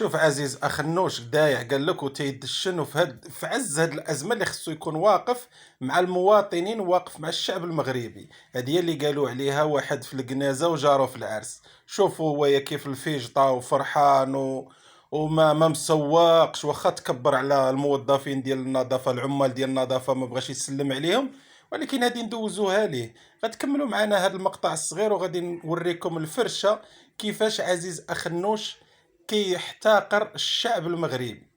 شوف عزيز اخنوش دايع قال لك وتيدشن في عز هاد الازمه اللي خصو يكون واقف مع المواطنين، واقف مع الشعب المغربي. هذه اللي قالوا عليها واحد في الجنازه وجارو في العرس. شوفوا هو كيف الفيجطه وفرحان وما مسواقش، واخا تكبر على الموظفين ديال النظافه، العمال ديال النظافه ما بغاش يسلم عليهم، ولكن غادي ندوزوها ليه. غتكملوا معنا هذا المقطع الصغير وغادي نوريكم الفرشه كيفاش عزيز اخنوش كيحتقر الشعب المغربي.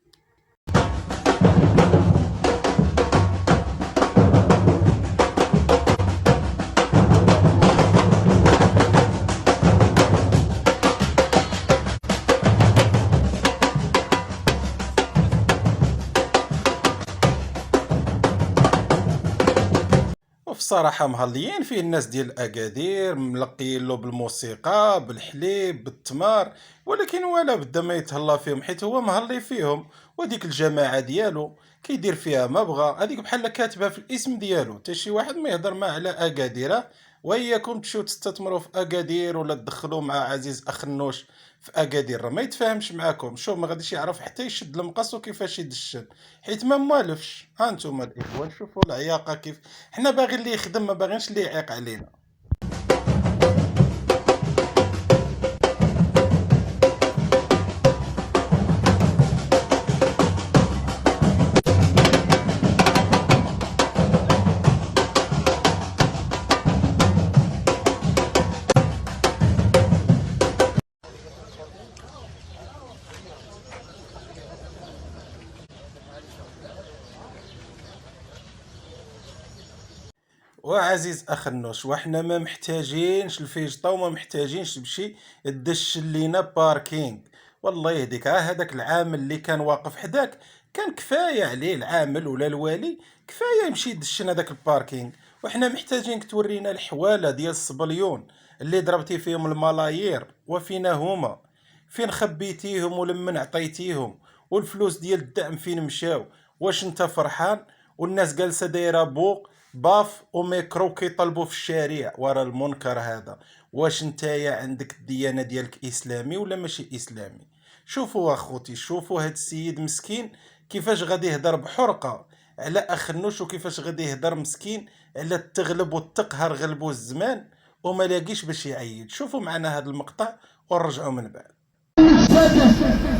وفي صراحة مهليين فيه الناس ديال أكادير، ملقيين له بالموسيقى بالحليب بالتمار، ولكن ولا بدا ما يتهلا فيهم حيت هو مهلي فيهم. وديك الجماعة ديالو كيدير فيها ما بغا، هذيك بحال كاتبها في الاسم ديالو، حتى شي واحد ما يهضر معاه على أكادير. وإياكم تمشيو تستثمروا في أكادير ولا تدخلوا مع عزيز أخنوش في أكادير، راه ما يتفاهمش معاكم. شوف ما غاديش يعرف حتى يشد المقص وكيفاش يدشن، حيت ما موالفش. ها انتم الاخوان شوفوا العياقه كيف. حنا باغي اللي يخدم، ما باغينش اللي يعيق علينا. وعزيز اخنوش وحنا ما محتاجينش الفيجطه وما محتاجينش تمشي تدشن لينا باركينغ. والله يهديك، هذاك العامل اللي كان واقف حداك كان كفايه عليه، العامل ولا الوالي كفايه يمشي يدشن هذاك الباركينغ. وحنا محتاجينك تورينا الحواله ديال الصبليون اللي ضربتي فيهم الملايير، وفينا هما؟ فين خبيتيهم ولمن عطيتيهم؟ والفلوس ديال الدعم فين مشاو؟ واش انت فرحان والناس جالسه دايره بوق باف وميكرو كيطلبوا في الشارع ورا المنكر هذا؟ واش نتايا عندك الديانة ديالك إسلامي ولا ماشي إسلامي؟ شوفوا أخوتي، شوفوا هاد السيد مسكين كيفاش غادي يهدر بحرقة على أخنوش، وكيفاش غادي يهدر مسكين على التغلب والتقهر غلبو الزمان وما لاقيش باش يعيد. شوفوا معنا هاد المقطع ونرجعوا من بعد.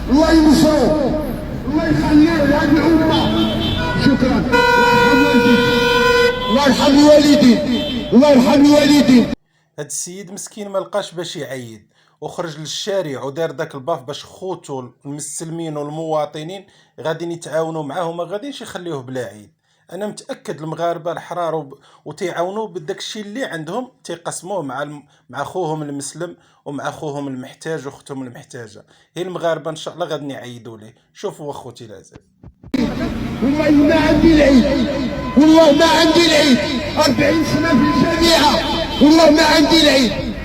الله ينصرو، الله يخليه لهذه الأمة. شكرا. الله يرحم الوالدين، الله يرحم الوالدين. هاد السيد مسكين ما لقاش باش يعيد وخرج للشارع ودار داك الباف باش خوتو المسلمين والمواطنين غادي يتعاونوا معاه وما غاديش يخليوه بلا عيد. انا متاكد المغاربه الحرار وتيعاونوا بداك الشيء اللي عندهم تيقسموه مع خوهم المسلم ومع خوهم المحتاج واختهم المحتاجه. هي المغاربه ان شاء الله غادي يعيدوا ليه. شوفوا اخوتي العزاز، والله ما عندي العيد، والله ما عندي العيد. 40 سنة في الجامعة والله ما عندي العيد.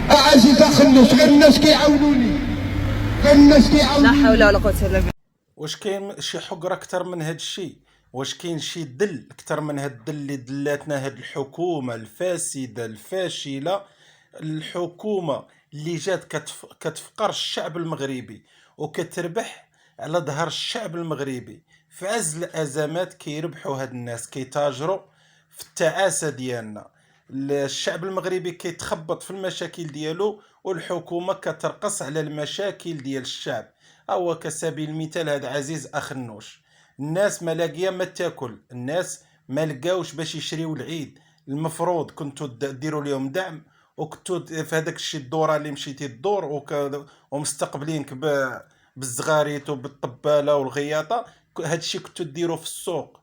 عزيز اخنوش غير الناس كيعاونوني، غير الناس كيعاونوني. لا حول ولا قوة الا بالله. واش كاين شي حقره اكثر من هاد الشيء؟ واش كاين شي دل اكثر من هاد الدل اللي دلاتنا هاد الحكومه الفاسده الفاشله؟ الحكومه اللي جات كتفقر الشعب المغربي وكتربح على ظهر الشعب المغربي. في عز الازمات كيربحوا هاد الناس، كيتاجروا في التعاسه ديالنا. الشعب المغربي كيتخبط في المشاكل ديالو والحكومه كترقص على المشاكل ديال الشعب. هو كسبيل المثال هذا عزيز اخنوش، الناس ما لاقيه ما تاكل، الناس ما لقاوش باش يشريو العيد. المفروض كنتوا ديروا لهم دعم، وكنتوا في هذاك الشيء الدوره اللي مشيتي تدور ومستقبلينك بالزغاريت وبالطباله والغياطه. هاد الشيء كنتوا ديروا في السوق.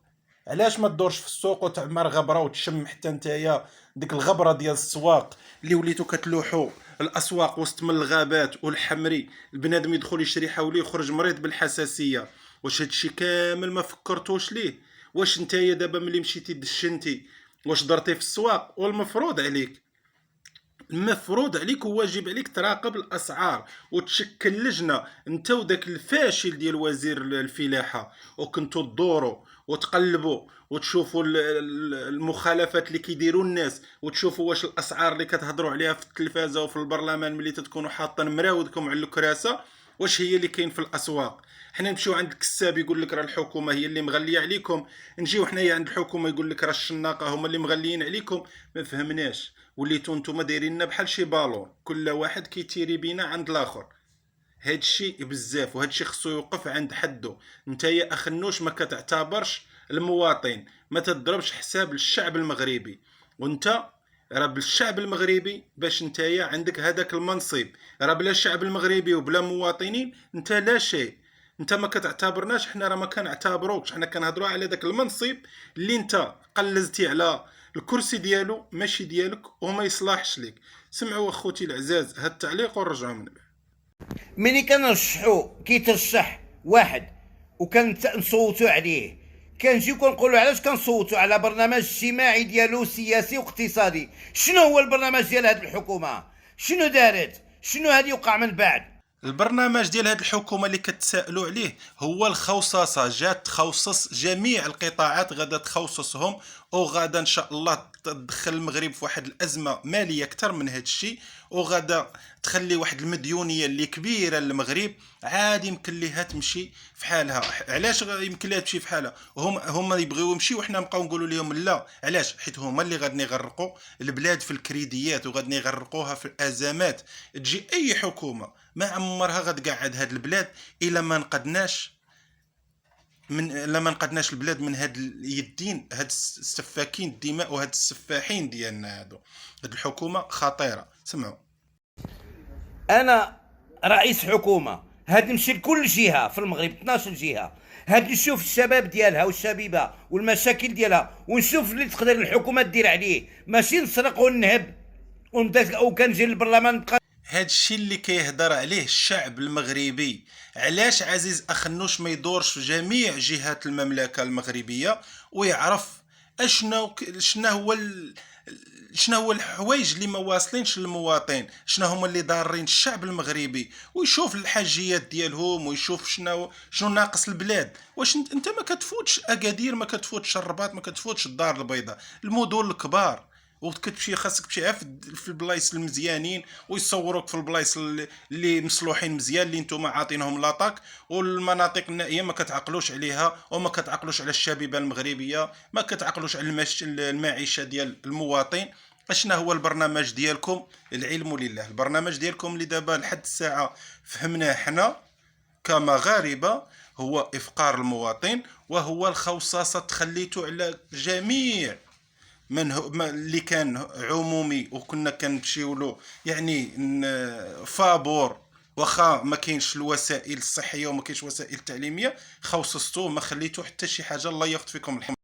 علاش ما تدورش في السوق وتعمر غبره وتشم حتى نتايا ديك الغبره ديال السواق اللي وليتو كتلوحوا الاسواق وسط من الغابات والحمري؟ البنادم يدخل يشري حولي يخرج مريض بالحساسيه. واش هادشي كامل ما فكرتوش ليه؟ واش نتايا دابا ملي مشيتي دشنتي واش درتي في السواق؟ والمفروض عليك، المفروض عليك وواجب عليك تراقب الاسعار وتشكل لجنه انت وداك الفاشل ديال وزير الفلاحه، وكنتوا تدوروا وتقلبوا وتشوفوا المخالفات اللي كيديروا الناس، وتشوفوا واش الاسعار اللي كتهضروا عليها في التلفازه وفي البرلمان ملي تكونوا حاطين مراودكم على الكراسه واش هي اللي كاين في الاسواق؟ حنا نمشيو عند الكساب يقول لك راه الحكومه هي اللي مغليه عليكم، نجيو حنايا عند الحكومه يقول لك راه الشناقه هما اللي مغليين عليكم. ما فهمناش، وليتو نتوما دايريننا بحال شي بالون، كل واحد كيتيري بينا عند الاخر. هاد الشيء بزاف، وهاد الشيء خصو يوقف عند حده. نتايا اخنوش ما كتعتبرش المواطن، ما تضربش حساب للشعب المغربي. وانت راه بالشعب المغربي باش نتايا عندك هذاك المنصب، راه بلا الشعب المغربي وبلا مواطنين انت لا شيء. انت ما كتعتبرناش، حنا راه ما كنعتبروكش، حنا كنهضروا على داك المنصب اللي انت قلزتي على الكرسي ديالو ماشي ديالك وما يصلحش لك. سمعوا اخوتي العزاز هاد التعليق ونرجعوا من بعد. ملي كنرشحو كيترشح واحد وكنصوتوا عليه، كنجيو كنقولوا علاش كنصوتوا على برنامج اجتماعي ديالو سياسي واقتصادي. شنو هو البرنامج ديال هذه الحكومه؟ شنو دارت؟ شنو هذه وقع من بعد؟ البرنامج ديال هذه الحكومه اللي كتسائلوا عليه هو الخوصصه، جات تخصص جميع القطاعات، غادا تخصصهم، وغادا ان شاء الله تدخل المغرب في واحد الازمه ماليه اكثر من هذا الشيء، وغادا تخلي واحد المديونيه اللي كبيره للمغرب عادي يمكن ليها تمشي في حالها. علاش يمكن ليها تمشي في حالها؟ هما يبغيو يمشيو وحنا نبقاو نقولوا لهم لا. علاش؟ حيت هما اللي غادي يغرقوا البلاد في الكريديات وغادي يغرقوها في الازمات. تجي اي حكومه ما عمرها غتقعد هاد البلاد الا ما نقدناش البلاد من هاد اليدين، هاد السفاكين الدماء وهاد السفاحين ديالنا هادو. هاد الحكومه خطيره. سمعوا. انا رئيس حكومه، هاد نمشي لكل جهه في المغرب، 12 جهه، هاد نشوف الشباب ديالها والشبيبه والمشاكل ديالها، ونشوف اللي تقدر الحكومه دير عليه، ماشي نسرق ونهب وكنجي للبرلمان نبقى. هاد الشيء اللي كيهضر عليه الشعب المغربي. علاش عزيز اخنوش ما يدورش في جميع جهات المملكه المغربيه ويعرف شنو هو الحوايج اللي ما واصلينش للمواطن، شنو هما اللي ضارين الشعب المغربي، ويشوف الحاجيات ديالهم ويشوف شنو ناقص البلاد. واش انت ما كتفوتش اكادير، ما كتفوتش الرباط، ما كتفوتش الدار البيضاء، المدن الكبار، وكتمشي خاصك تمشي في البلايص المزيانين ويصوروك في البلايص اللي مصلوحين مزيان، اللي نتوما عاطينهم لاطاك. والمناطق النائيه ما كتعقلوش عليها، وما كتعقلوش على الشبيبه المغربيه، ما كتعقلوش على المعيشه ديال المواطن. اشنا هو البرنامج ديالكم؟ العلم لله. البرنامج ديالكم اللي دابا لحد الساعه فهمناه حنا كمغاربه هو افقار المواطن، وهو الخوصصه تخليتو على جميع اللي كان عمومي وكنا كنمشيو له، يعني فابور، واخا ما كاينش الوسائل الصحيه وما كاينش وسائل تعليميه، خوصصتوه ما خليتو حتى شي حاجه. الله ياخذ فيكم الحمد.